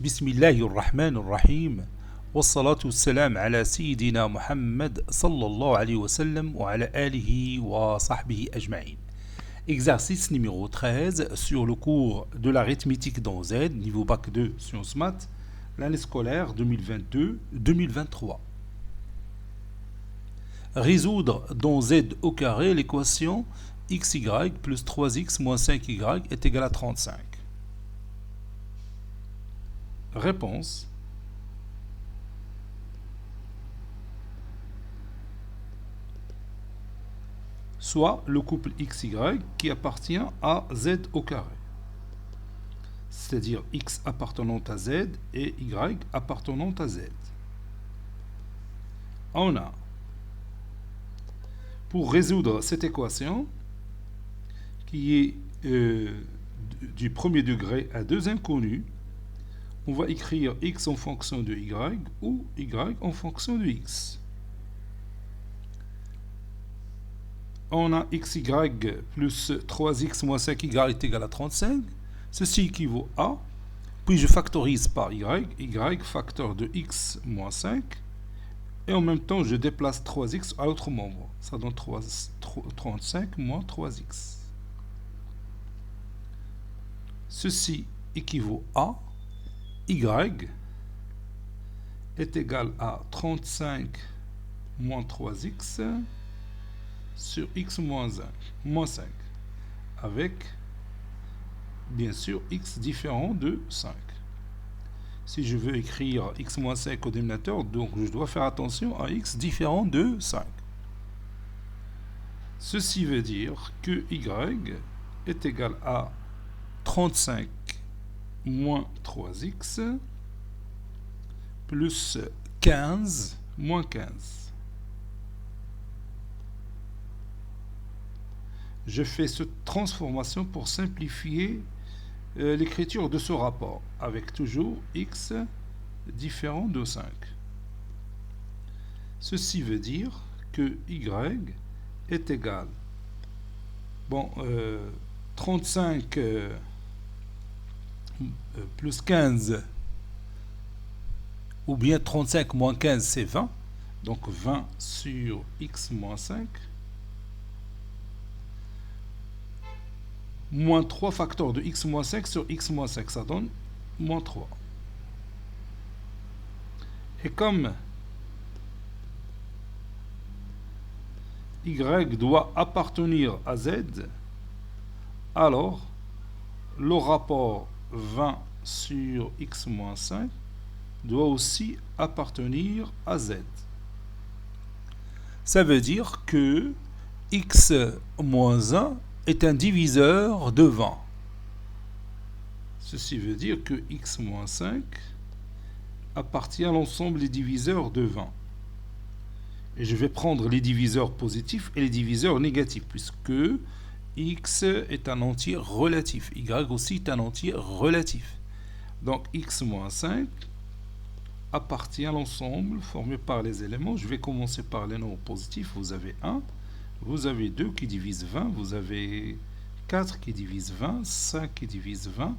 بسم الله الرحمن الرحيم والصلاة والسلام على سيدنا محمد صلى الله عليه وسلم وعلى آله وصحبه أجمعين. Exercice numéro 13 sur le cours de l'arithmétique dans Z, niveau bac 2 sciences maths, l'année scolaire 2022-2023. Résoudre dans Z au carré l'équation xy plus 3x moins 5y est égal à 35. Réponse. Soit le couple xy qui appartient à z au carré, c'est-à-dire x appartenant à z et y appartenant à z. On a, pour résoudre cette équation, qui est du premier degré à deux inconnus, on va écrire x en fonction de y ou y en fonction de x. On a xy plus 3x moins 5y est égal à 35. Ceci équivaut à, puis je factorise par y facteur de x moins 5, et en même temps je déplace 3x à l'autre membre. Ça donne 35 moins 3x. Ceci équivaut à y est égal à 35 moins 3x sur x moins 1, moins 5, avec, bien sûr, x différent de 5. Si je veux écrire x moins 5 au dénominateur, donc je dois faire attention à x différent de 5. Ceci veut dire que y est égal à 35 moins 3x plus 15 moins 15. Je fais cette transformation pour simplifier l'écriture de ce rapport, avec toujours x différent de 5. Ceci veut dire que y est égal, 35 plus 15, ou bien 35 moins 15, c'est 20, donc 20 sur x moins 5, moins 3 facteurs de x moins 5 sur x moins 5, ça donne moins 3. Et comme y doit appartenir à z, alors le rapport 20 sur x moins 5 doit aussi appartenir à z. Ça veut dire que x moins 1 est un diviseur de 20. Ceci veut dire que x moins 5 appartient à l'ensemble des diviseurs de 20. Et je vais prendre les diviseurs positifs et les diviseurs négatifs, puisque x est un entier relatif, y aussi est un entier relatif. Donc x moins 5 appartient à l'ensemble formé par les éléments. Je vais commencer par les nombres positifs. Vous avez 1. Vous avez 2 qui divise 20, vous avez 4 qui divise 20, 5 qui divise 20,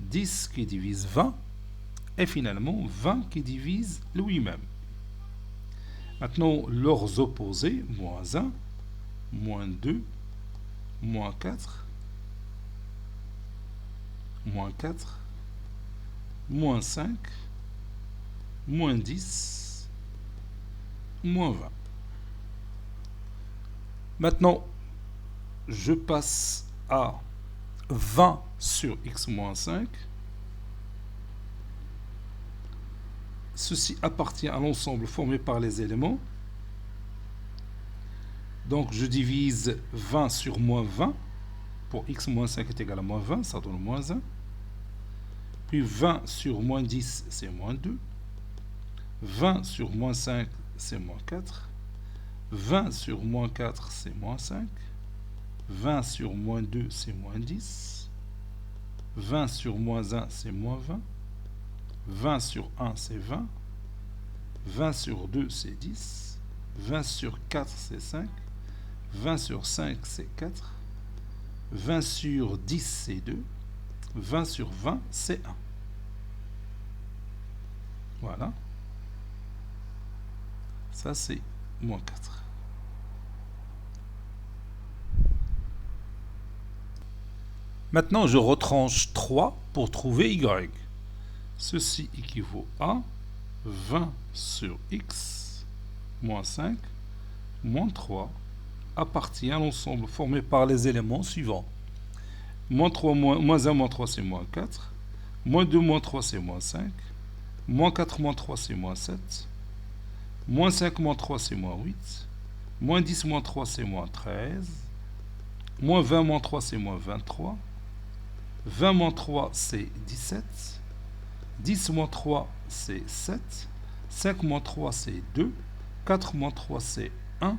10 qui divise 20, et finalement 20 qui divise lui-même. Maintenant, leurs opposés, moins 1, moins 2, moins 4, moins 4, moins 5, moins 10, moins 20. Maintenant, je passe à 20 sur x moins 5. Ceci appartient à l'ensemble formé par les éléments. Donc, je divise 20 sur moins 20. Pour x moins 5 est égal à moins 20, ça donne moins 1. Puis 20 sur moins 10, c'est moins 2. 20 sur moins 5, c'est moins 4. 20 sur moins 4, c'est moins 5. 20 sur moins 2, c'est moins 10. 20 sur moins 1, c'est moins 20. 20 sur 1, c'est 20. 20 sur 2, c'est 10. 20 sur 4, c'est 5. 20 sur 5, c'est 4. 20 sur 10, c'est 2. 20 sur 20, c'est 1. Voilà. Ça, c'est moins 4. Maintenant, je retranche 3 pour trouver y. Ceci équivaut à 20 sur x moins 5 moins 3 appartient à l'ensemble formé par les éléments suivants. Moins 3, moins 1, moins 3, c'est moins 4. Moins 2, moins 3, c'est moins 5. Moins 4, moins 3, c'est moins 7. Moins 5, moins 3, c'est moins 8. Moins 10, moins 3, c'est moins 13. Moins 20, moins 3, c'est moins 23. 20 moins 3, c'est 17. 10 moins 3, c'est 7. 5 moins 3, c'est 2. 4 moins 3, c'est 1.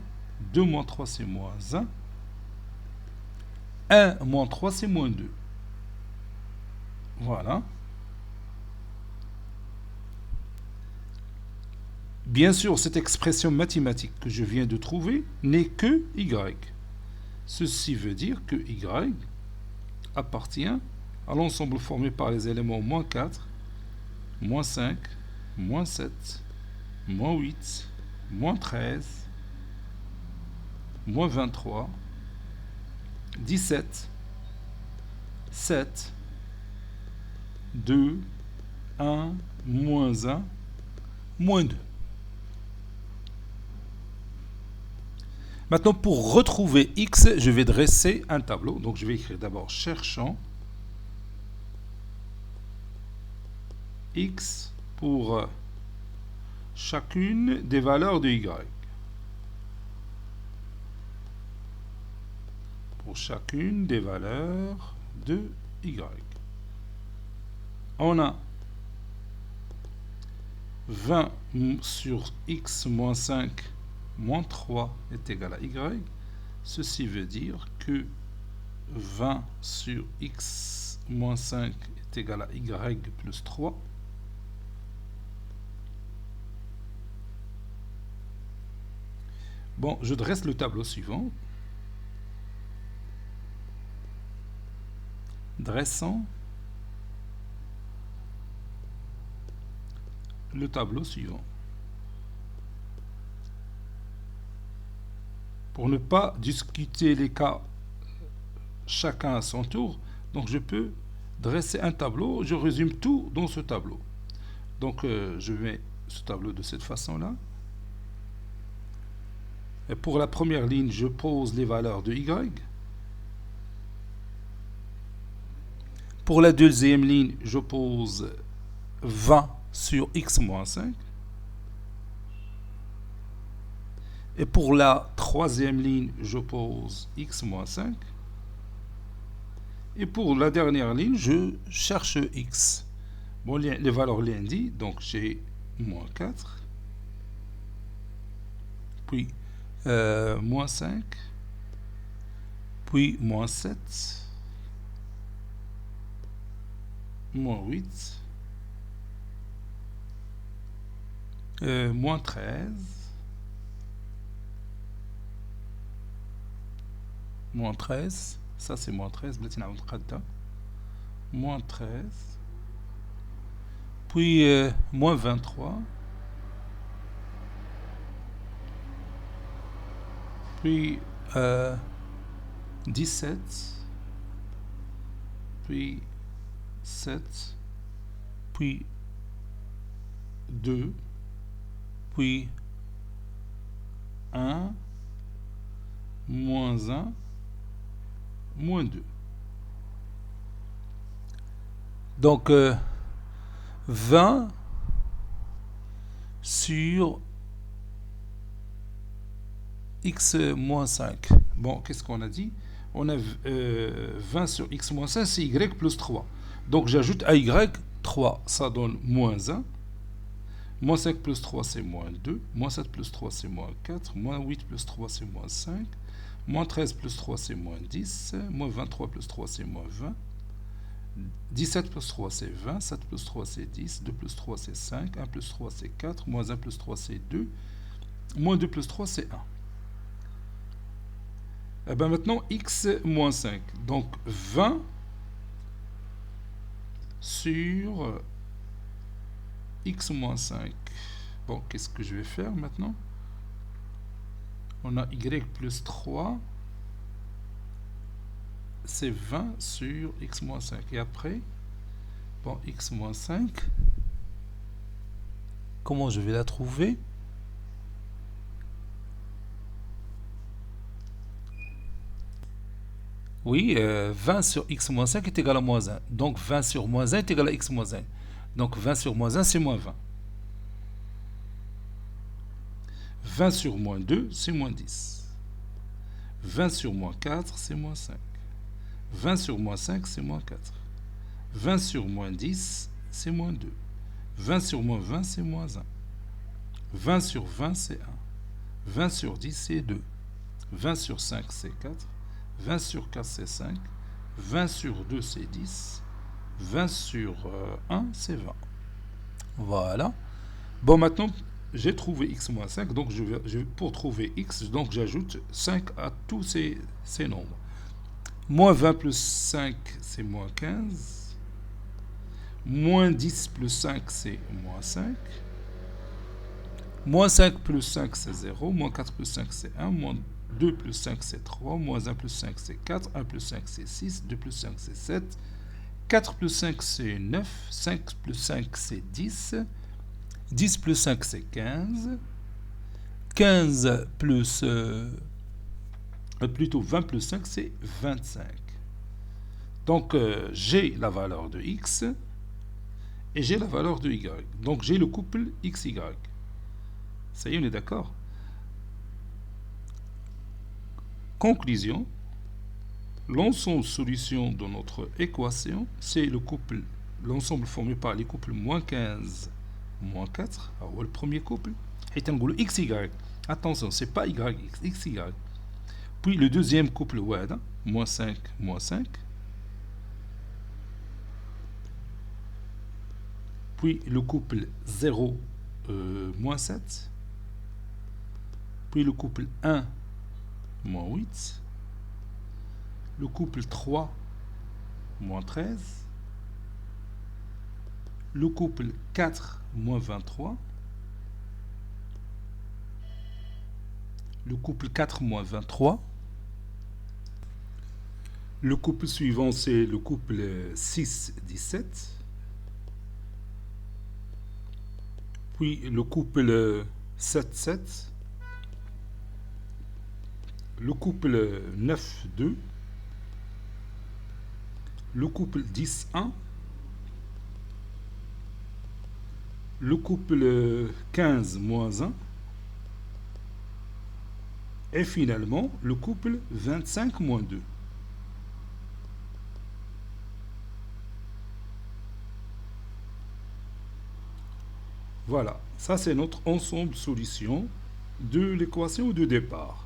2 moins 3, c'est moins 1. 1 moins 3, c'est moins 2. Voilà. Bien sûr, cette expression mathématique que je viens de trouver n'est que y. Ceci veut dire que y appartient à l'ensemble formé par les éléments moins 4, moins 5, moins 7, moins 8, moins 13, moins 23, 17, 7, 2, 1, moins 1, moins 2. Maintenant, pour retrouver x, je vais dresser un tableau. Donc, je vais écrire d'abord cherchant x pour chacune des valeurs de y. Pour chacune des valeurs de y. On a 20 sur x moins 5 moins 3 est égal à y. Ceci veut dire que 20 sur x moins 5 est égal à y plus 3. Bon, je dresse le tableau suivant. Dressant le tableau suivant. Pour ne pas discuter les cas chacun à son tour, donc je peux dresser un tableau, je résume tout dans ce tableau. Donc je mets ce tableau de cette façon-là. Et pour la première ligne, je pose les valeurs de y. Pour la deuxième ligne, je pose 20 sur x moins 5. Et pour la troisième ligne, je pose x moins 5. Et pour la dernière ligne, je cherche x. Bon, les valeurs l'indiquent, donc j'ai moins 4. Puis moins 5. Puis moins 7. Moins 8. Moins 13. Moins 13, ça c'est moins 13, moins 13, puis moins 23, puis 17, puis 7, puis 2, puis 1, moins 1, moins 2. Donc 20 sur x moins 5. Bon, qu'est-ce qu'on a dit? On a 20 sur x moins 5, c'est y plus 3. Donc j'ajoute à y 3, ça donne moins 1. Moins 5 plus 3, c'est moins 2. Moins 7 plus 3, c'est moins 4. Moins 8 plus 3, c'est moins 5. Moins 13 plus 3, c'est moins 10. Moins 23 plus 3, c'est moins 20. 17 plus 3, c'est 20. 7 plus 3, c'est 10. 2 plus 3, c'est 5. 1 plus 3, c'est 4. Moins 1 plus 3, c'est 2. Moins 2 plus 3, c'est 1. Et bien maintenant, x moins 5. Donc 20 sur x moins 5. Bon, qu'est-ce que je vais faire maintenant? On a y plus 3. C'est 20 sur x moins 5. Et après, bon, x moins 5. Comment je vais la trouver? Oui, 20 sur x moins 5 est égal à moins 1. Donc 20 sur moins 1 est égal à x moins 1. Donc 20 sur moins 1, c'est moins 20. 20 sur moins 2, c'est moins 10. 20 sur moins 4, c'est moins 5. 20 sur moins 5, c'est moins 4. 20 sur moins 10, c'est moins 2. 20 sur moins 20, c'est moins 1. 20 sur 20, c'est 1. 20 sur 10, c'est 2. 20 sur 5, c'est 4. 20 sur 4, c'est 5. 20 sur 2, c'est 10. 20 sur 1, c'est 20. Voilà. Bon, maintenant, j'ai trouvé x moins 5. Donc, pour trouver x, donc j'ajoute 5 à tous ces nombres. Moins 20 plus 5, c'est moins 15. Moins 10 plus 5, c'est moins 5. Moins 5 plus 5, c'est 0. Moins 4 plus 5, c'est 1. Moins 2 plus 5, c'est 3. Moins 1 plus 5, c'est 4. 1 plus 5, c'est 6. 2 plus 5, c'est 7. 4 plus 5, c'est 9. 5 plus 5, c'est 10. 10 plus 5, c'est 15. 15 plus... plutôt 20 plus 5, c'est 25. Donc, j'ai la valeur de x et j'ai la valeur de y. Donc, j'ai le couple x-y. Ça y est, on est d'accord? Conclusion. L'ensemble solution de notre équation, c'est le couple, l'ensemble formé par les couples moins 15, moins 4. Alors, le premier couple est un couple xy. Attention, c'est pas y, xy. Puis le deuxième couple, moins 5, moins 5. Puis le couple 0, moins 7. Puis le couple 1, moins 8. Le couple 3, moins 13. Le couple 4, moins 23. Le couple 4, moins 23. Le couple suivant, c'est le couple 6, 17. Puis le couple 7, 7. Le couple 9, 2. Le couple 10, 1. Le couple 15, moins 1. Et finalement, le couple 25, moins 2. Voilà, ça c'est notre ensemble solution de l'équation de départ.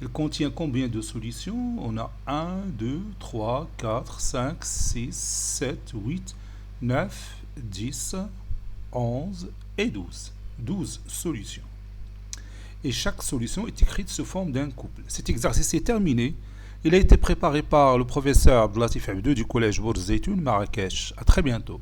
Il contient combien de solutions? On a 1, 2, 3, 4, 5, 6, 7, 8, 9, 10, 11 et 12. 12 solutions. Et chaque solution est écrite sous forme d'un couple. Cet exercice est terminé. Il a été préparé par le professeur Abdelatif Abdou du collège Bourz Zeytoun, Marrakech. À très bientôt.